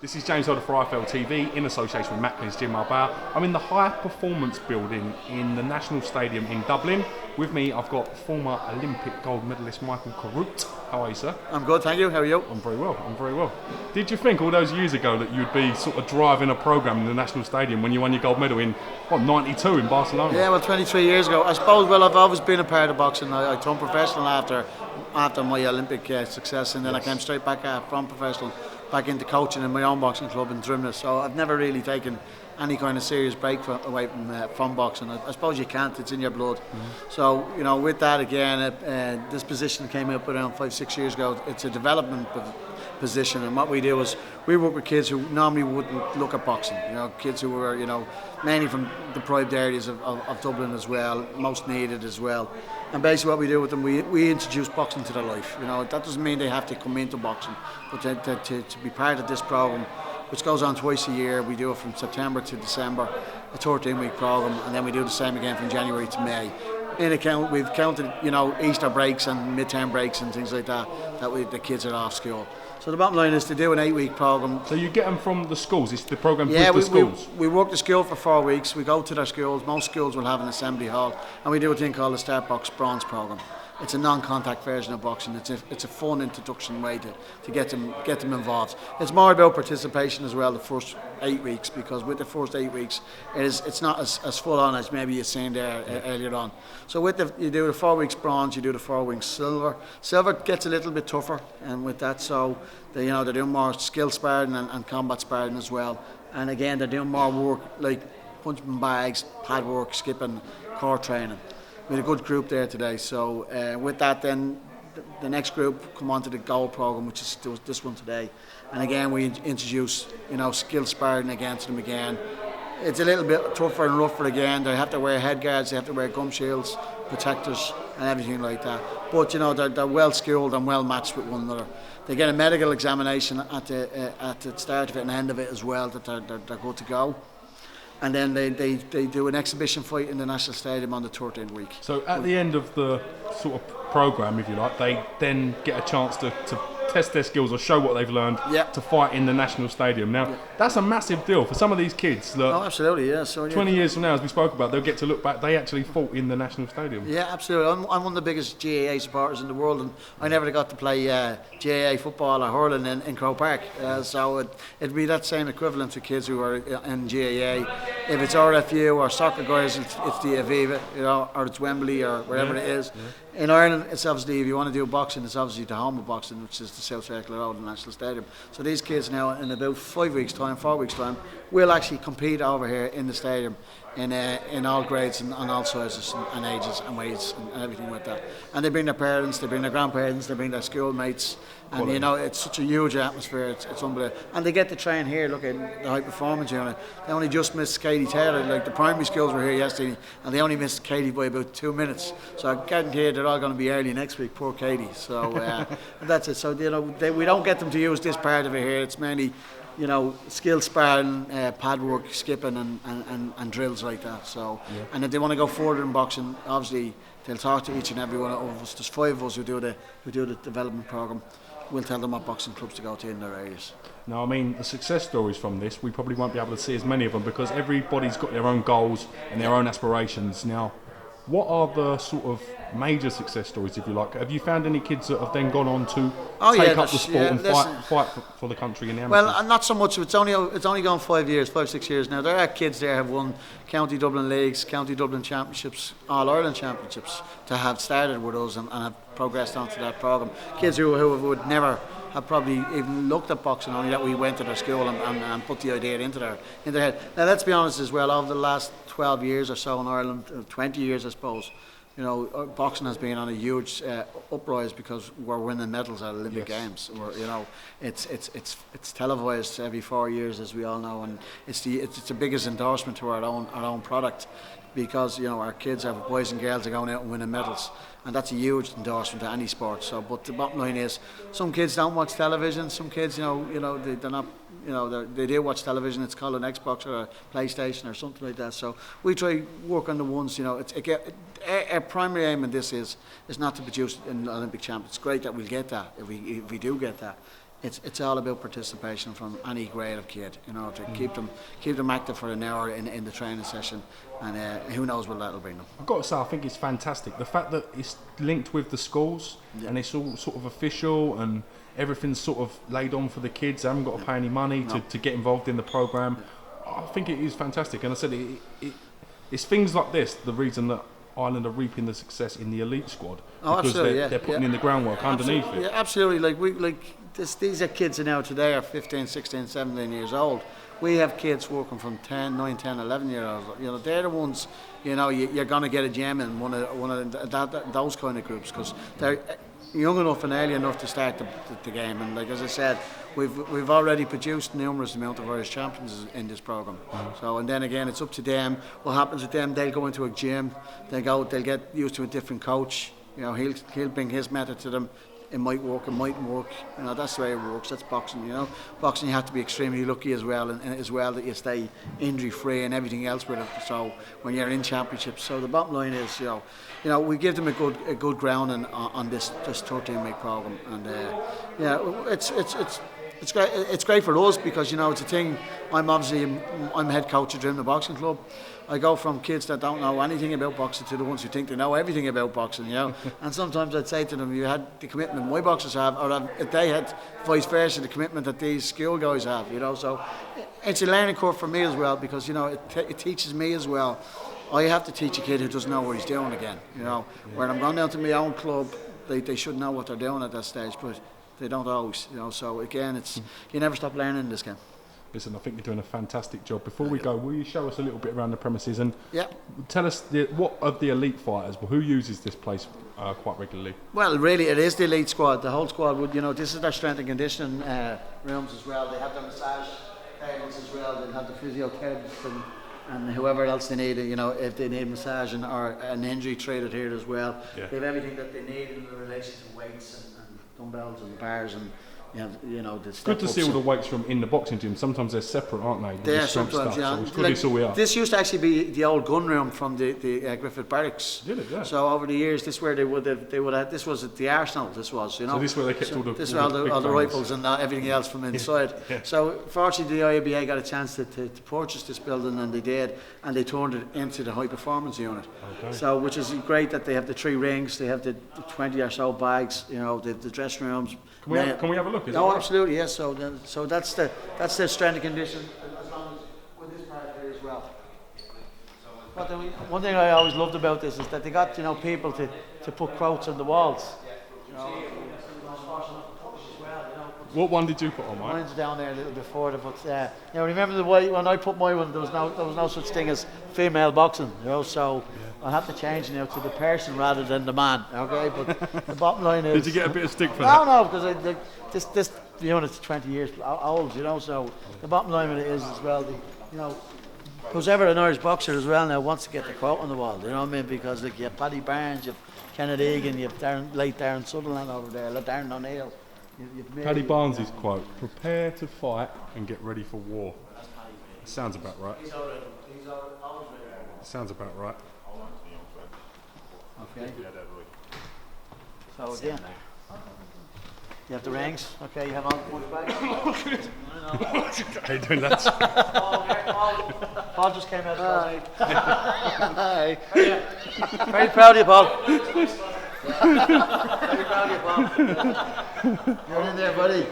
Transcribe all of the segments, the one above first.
This is James Holder for IFL TV in association with Macklin's Gym Marbella. I'm in the High Performance Building in the National Stadium in Dublin. With me, I've got former Olympic gold medalist Michael Carruth. How are you, sir? I'm good, thank you. How are you? I'm very well. Did you think all those years ago that you'd be sort of driving a programme in the National Stadium when you won your gold medal in, '92 in Barcelona? Yeah, well, 23 years ago. I suppose, well, I've always been a part of boxing. I turned professional after my Olympic success, and then I came straight back from professional back into coaching in my own boxing club in Drimnagh. So I've never really taken any kind of serious break away from boxing. I suppose you can't, it's in your blood. Mm-hmm. So, with that again, this position came up around 5-6 years ago. It's a development position, and what we do is we work with kids who normally wouldn't look at boxing. Kids who were, mainly from deprived areas of Dublin as well, most needed as well. And basically what we do with them, we introduce boxing to their life. That doesn't mean they have to come into boxing, but to be part of this program, which goes on twice a year. We do it from September to December, a 13-week program, and then we do the same again from January to May. We've counted, Easter breaks and midterm breaks and things like that the kids are off school. So the bottom line is to do an 8-week program. So you get them from the schools? It's the program with the schools? We work the school for 4 weeks. We go to their schools. Most schools will have an assembly hall, and we do a thing called the Start Box Bronze program. It's a non-contact version of boxing. It's a fun introduction way to get them involved. It's more about participation as well the first 8 weeks, because with the first 8 weeks it's not as full on as maybe you've seen there earlier on. So you do the 4 weeks bronze, you do the 4 weeks silver. Silver gets a little bit tougher, and with that, so they're doing more skill sparring and combat sparring as well. And again, they're doing more work like punching bags, pad work, skipping, core training. We had a good group there today. So with that, then the next group come on to the gold program, which is this one today. And again, we introduce skill sparring against them again. It's a little bit tougher and rougher again. They have to wear head guards, they have to wear gum shields, protectors, and everything like that. But they're well skilled and well matched with one another. They get a medical examination at the start of it and end of it as well, that they're good to go. And then they do an exhibition fight in the National Stadium on the 13th week. So at the end of the sort of programme, if you like, they then get a chance to test their skills or show what they've learned to fight in the National Stadium. Now, that's a massive deal for some of these kids. That absolutely, yeah. So 20 years from now, as we spoke about, they'll get to look back. They actually fought in the National Stadium. Yeah, absolutely. I'm one of the biggest GAA supporters in the world, and I never got to play GAA football or hurling in Croke Park. So it'd be that same equivalent to kids who are in GAA. If it's RFU or soccer guys, it's the Aviva, or it's Wembley or wherever it is. Yeah. In Ireland, it's obviously, if you want to do boxing, it's obviously the home of boxing, which is the South Circular Road, the National Stadium. So these kids now, in about 4 weeks' time, will actually compete over here in the stadium in all grades and on all sizes and ages and weights and everything like that. And they bring their parents, they bring their grandparents, they bring their schoolmates, and it's such a huge atmosphere. It's unbelievable. And they get to train here. Look at the high performance unit. They only just missed Katie Taylor. Like the primary schools were here yesterday, and they only missed Katie by about 2 minutes. So I guarantee they're all going to be early next week. Poor Katie. So and that's it. So we don't get them to use this part of it here. It's mainly skill sparring, pad work, skipping and drills like that. So, and if they want to go further in boxing, obviously they'll talk to each and every one of us. There's 5 of us who do the development program. We'll tell them what boxing clubs to go to in their areas. Now, I mean, the success stories from this, we probably won't be able to see as many of them because everybody's got their own goals and their own aspirations. Now, what are the sort of major success stories, if you like? Have you found any kids that have then gone on to take up the sport and fight for the country in the amateurs? Well, not so much. It's only gone 5-6 years now. There are kids there who have won County Dublin Leagues, County Dublin Championships, All-Ireland Championships to have started with us and have progressed onto that programme. Kids who would never have probably even looked at boxing, only that we went to their school and put the idea into their head. Now, let's be honest as well, over the last 12 years or so in Ireland, 20 years I suppose, boxing has been on a huge uprise because we're winning medals at Olympic Games. It's televised every 4 years, as we all know, and it's the biggest endorsement to our own product, because our kids, our boys and girls, are going out and winning medals, and that's a huge endorsement to any sport. So, but the bottom line is, some kids don't watch television. Some kids, they're not. They do watch television. It's called an Xbox or a PlayStation or something like that. So we try work on the ones. Our primary aim in this is not to produce an Olympic champion. It's great that we'll get that if we do get that. it's all about participation from any grade of kid, you know, to keep them active for an hour in the training session, and who knows what that'll bring them. I've got to say, I think it's fantastic. The fact that it's linked with the schools and it's all sort of official and everything's sort of laid on for the kids. They haven't got to pay any money to get involved in the programme. I think it is fantastic. And I said, it's things like this, the reason that Ireland are reaping the success in the elite squad. Because they're putting in the groundwork underneath it. Yeah, absolutely. These are kids now today are 15, 16, 17 years old. We have kids working from 9, 10, 11 years old. You know, they're the ones, you know, you're going to get a gem in one of those kind of groups, because they're young enough and early enough to start the game. And like as I said, we've already produced numerous amount of Irish champions in this programme. So, and then again, it's up to them. What happens with them? They'll go into a gym. They'll get used to a different coach. You know, he'll bring his method to them. It might work, it mightn't work. You know, that's the way it works. That's boxing. You know, boxing, you have to be extremely lucky as well, and as well that you stay injury free and everything else with it. So when you're in championships, so the bottom line is, you know, we give them a good grounding on this 13-week program, and it's great for us, because you know it's a thing. I'm head coach at Drimna Boxing Club. I go from kids that don't know anything about boxing to the ones who think they know everything about boxing, you know. And sometimes I'd say to them, you had the commitment my boxers have, or if they had vice versa, the commitment that these school guys have, you know. So it's a learning curve for me as well, because you know it teaches me as well. I have to teach a kid who doesn't know what he's doing again, you know. When I'm going down to my own club, they should know what they're doing at that stage, but they don't always, you know. So again, you never stop learning in this game. Listen, I think you're doing a fantastic job. Before we go, will you show us a little bit around the premises and tell us what of the elite fighters, who uses this place quite regularly? Well, really, it is the elite squad. The whole squad would, you know, this is their strength and conditioning rooms as well. They have their massage tables as well. They have the physiotherapist and whoever else they need, you know, if they need massage or an injury treated here as well. Yeah. They have everything that they need in relation to weights and dumbbells and bars and. You know, the good to see all the weights from in the boxing gym. Sometimes they're separate, aren't they? They are sometimes, yeah. So it's good to see all we are. This used to actually be the old gun room from the Griffith Barracks. Did it? Yeah. So over the years, this is where they would have. This was at the Arsenal. This was, you know. So this is where they kept all the rifles and everything else from inside. Yeah. So fortunately, the IABA got a chance to purchase this building, and they did, and they turned it into the high performance unit. Okay. So which is great that they have the 3 rings, they have the 20 or so bags, you know, the dressing rooms. Can we have a look? No, absolutely, yes. So that's the strength and condition, as long as with this part here as well. But one thing I always loved about this is that they got, you know, people to put quotes on the walls. You know, what one did you put on, Mike? Mine's down there a little bit further, but you know, remember the way when I put my one, there was no such thing as female boxing, you know. So I have to change now to the person rather than the man. Okay, but the bottom line is. Did you get a bit of stick for that? No, because this unit's 20 years old, you know. So the bottom line of it is as well, you know, who's ever an Irish boxer as well now wants to get the quote on the wall. You know what I mean? Because like you have Paddy Barnes, you have Kenneth Egan, you have late Darren Sutherland over there, Darren O'Neill. Paddy Barnes' quote: "Prepare to fight and get ready for war." Sounds about right. Sounds about right. Okay. So again, you have the rings. Okay, you have all the punch bags. How you doing, lads? Paul just came out. Hi. Very proud of you, Paul. Very proud of you, Paul. You're in there, buddy.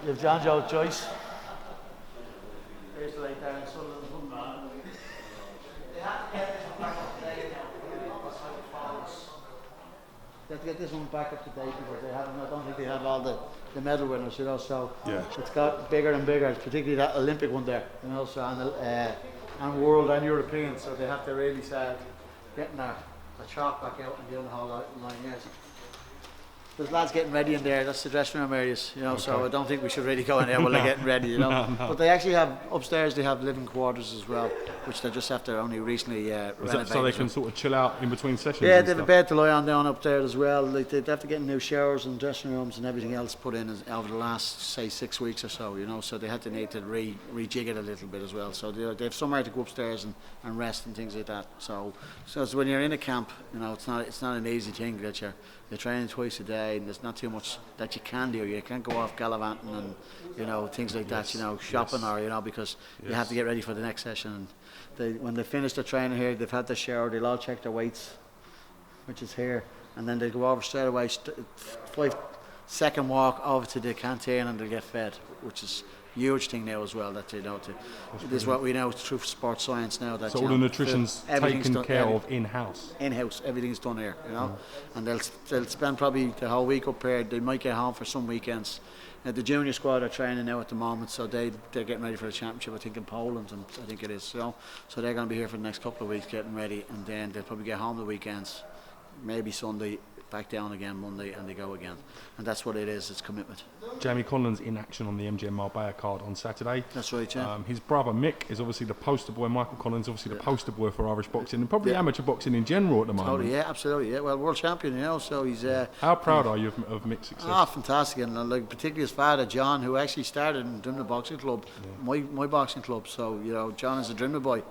You have John Joe Joyce. There's the late Darren Sutherland. They have to get this one back up to date because they haven't. I don't think they have all the medal winners, you know. So it's got bigger and bigger, particularly that Olympic one there, you know. So and world and European. So they have to really start getting the chalk back out and doing the whole 9 years. There's lads getting ready in there. That's the dressing room areas, you know. Okay. So I don't think we should really go in there while they're getting ready, you know. No. But they actually have upstairs. They have living quarters as well, which they just have to only recently renovate. So they can sort of chill out in between sessions. Yeah, they have a bed to lie on down up there as well. Like they have to get new showers and dressing rooms and everything else put in over the last, say, 6 weeks or so, you know. So they need to rejig it a little bit as well. So they have somewhere to go upstairs and rest and things like that. So when you're in a camp, you know, it's not an easy thing that you're training twice a day. day, and there's not too much that you can do. You can't go off gallivanting and, you know, things like that, you know, shopping or, you know, because you have to get ready for the next session. And when they finish their training here, they've had their shower, they'll all check their weights, which is here, and then they go over straight away, 5-second walk over to the canteen, and they'll get fed, which is huge thing now as well, that you know, this is what we know through sports science now, that so all the nutrition's taken care of in-house, everything's done here, you know. And they'll spend probably the whole week up here. They might get home for some weekends. The junior squad are training now at the moment, so they're getting ready for the championship, I think in Poland, and I think it is, so they're going to be here for the next couple of weeks getting ready, and then they'll probably get home the weekends, maybe Sunday, back down again Monday, and they go again. And that's what it is, it's commitment. Jamie Conlon's in action on the MGM Marbella card on Saturday. That's right, yeah. His brother Mick is obviously the poster boy. Michael Conlon's obviously the poster boy for Irish boxing and probably amateur boxing in general at the moment. Totally, yeah, absolutely, yeah. Well, world champion, you know, so he's... How proud are you of Mick's success? Ah, fantastic, and like particularly his father, John, who actually started in Drimna Boxing Club, my boxing club, so, you know, John is a Drimna boy.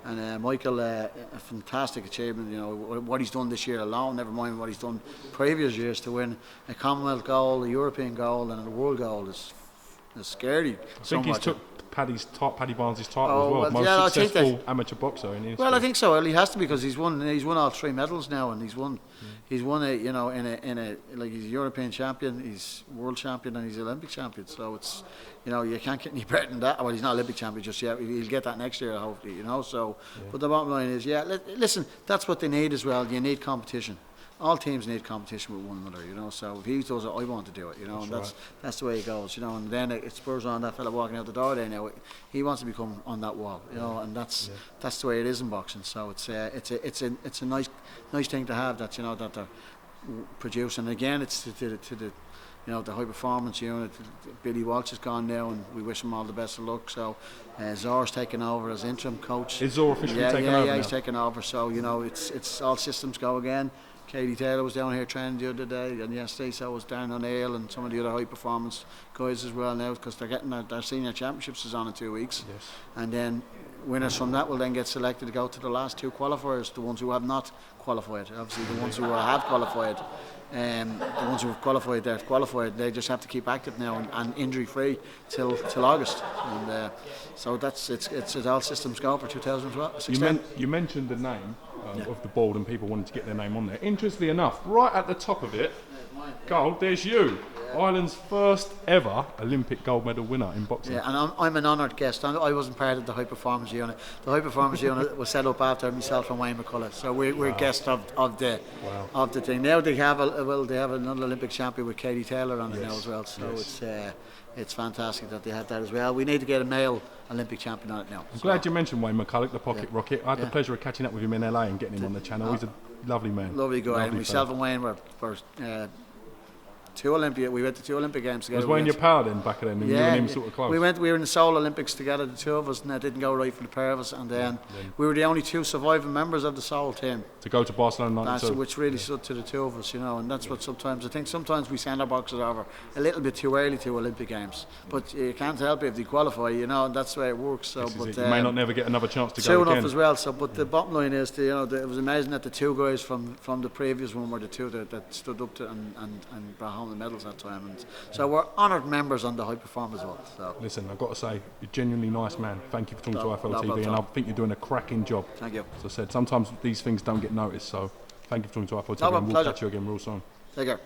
And Michael, a fantastic achievement, you know, what he's done this year alone, never mind what he's done previous years, to win a Commonwealth gold, a European gold and a world gold is scary. I think he's took Paddy Barnes' title as well, most successful amateur boxer in history. Well, I think so. Well, he has to, because he's won all 3 medals now, and he's won a, you know, in a like, he's a European champion, he's world champion, and he's Olympic champion. So it's, you know, you can't get any better than that. Well, he's not Olympic champion just yet. He'll get that next year, hopefully, you know. So, but the bottom line is, listen, that's what they need as well. You need competition. All teams need competition with one another, you know. So if he does it, I want to do it, you know. That's the way it goes, you know. And then it spurs on that fella walking out the door there now. He wants to become on that wall, you know. And that's the way it is in boxing. So it's a nice thing to have, that, you know, that they're producing. And again, it's to the you know, the high performance unit. Billy Walsh is gone now, and we wish him all the best of luck. So Zor's taken over as interim coach. Is Zor officially taken over? Yeah, now? He's taken over. So, you know, it's all systems go again. Katie Taylor was down here training the other day, and yesterday so was Darren O'Neill and some of the other high performance guys as well now, because they're getting their senior championships is on in 2 weeks. Yes. And then winners from that will then get selected to go to the last 2 qualifiers, the ones who have not qualified. Obviously the ones who have qualified, the ones who have qualified, they're qualified. They just have to keep active now and injury free till August. And so it's all systems go for 2012. You mentioned the name of the board, and people wanted to get their name on there. Interestingly enough, right at the top of it, gold, there's you. Ireland's first ever Olympic gold medal winner in boxing. Yeah, and I'm an honoured guest. I wasn't part of the high performance unit. The high performance unit was set up after myself and Wayne McCullough. So we're guests of the thing. Now they have another Olympic champion with Katie Taylor on it now as well. So it's fantastic that they have that as well. We need to get a male Olympic champion on it now. I'm glad you mentioned Wayne McCullough, the Pocket Rocket. I had the pleasure of catching up with him in LA and getting him on the channel. He's a lovely man. Lovely guy. And myself and Wayne were we went to 2 Olympic games together. Was Wayne your pal then back then? And you and him sort of close? We were in the Seoul Olympics together, the 2 of us, and that didn't go right for the pair of us. And then we were the only 2 surviving members of the Seoul team to go to Barcelona '92. Which really stood to the 2 of us, you know. And that's what sometimes we send our boxers over a little bit too early to Olympic games. But you can't help it if they qualify, you know, and that's the way it works. So, you may not never get another chance to go soon again. enough as well. So, but the bottom line is, you know, it was amazing that the 2 guys from the previous one were the 2 that stood up to and brought home the medals that time. And so we're honoured members on the high performance as well. So. Listen, I've got to say, you're a genuinely nice man. Thank you for talking to IFL TV, and I think you're doing a cracking job. Thank you. As I said, sometimes these things don't get noticed, so thank you for talking to IFL TV, and we'll catch you again real soon. Take care.